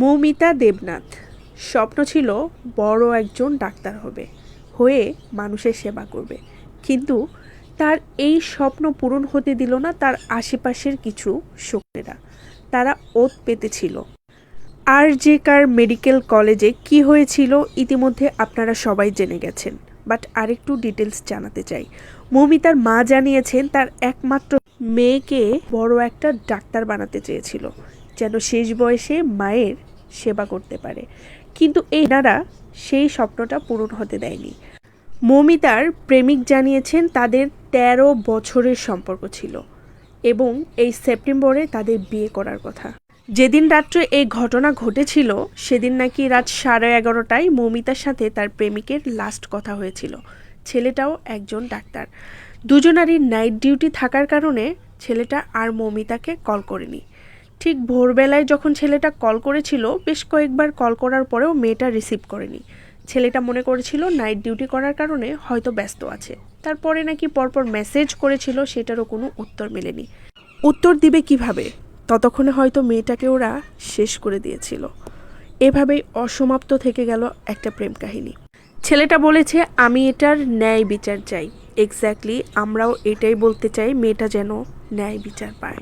মৌমিতা দেবনাথ স্বপ্ন ছিল বড় একজন ডাক্তার হবে, হয়ে মানুষের সেবা করবে। কিন্তু তার এই স্বপ্ন পূরণ হতে দিল না তার আশেপাশের কিছু শক্তিরা। তারা ওত পেতেছিল। আর.জে.কার মেডিকেল কলেজে কি হয়েছিল ইতিমধ্যে আপনারা সবাই জেনে গেছেন, বাট আরেকটু ডিটেলস জানাতে চাই। মৌমিতার মা জানিয়েছেন তার একমাত্র মেয়েকে বড় একটা ডাক্তার বানাতে চেয়েছিল, যেন শেষ বয়সে মায়ের সেবা করতে পারে। কিন্তু এনারা সেই স্বপ্নটা পূরণ হতে দেয়নি। মৌমিতার প্রেমিক জানিয়েছেন তাদের ১৩ বছরের সম্পর্ক ছিল এবং এই সেপ্টেম্বরে তাদের বিয়ে করার কথা। যেদিন রাত্রে এই ঘটনা ঘটেছিল সেদিন নাকি রাত 11:30টায় মৌমিতার সাথে তার প্রেমিকের লাস্ট কথা হয়েছিল। ছেলেটাও একজন ডাক্তার। দুজনারই নাইট ডিউটি থাকার কারণে ছেলেটা আর মৌমিতাকে কল করেনি। ঠিক ভোরবেলায় যখন ছেলেটা কল করেছিল, বেশ কয়েকবার কল করার পরেও মেয়েটা রিসিভ করেনি। ছেলেটা মনে করেছিল নাইট ডিউটি করার কারণে হয়তো ব্যস্ত আছে। তারপরে নাকি পরপর মেসেজ করেছিল, সেটারও কোনো উত্তর মেলেনি। উত্তর দিবে কিভাবে? ততক্ষণে হয়তো মেয়েটাকে ওরা শেষ করে দিয়েছিল। এভাবেই অসমাপ্ত থেকে গেল একটা প্রেম কাহিনী। ছেলেটা বলেছে আমি এটার ন্যায় বিচার চাই। এক্স্যাক্টলি আমরাও এটাই বলতে চাই, মেয়েটা যেন ন্যায় বিচার পায়।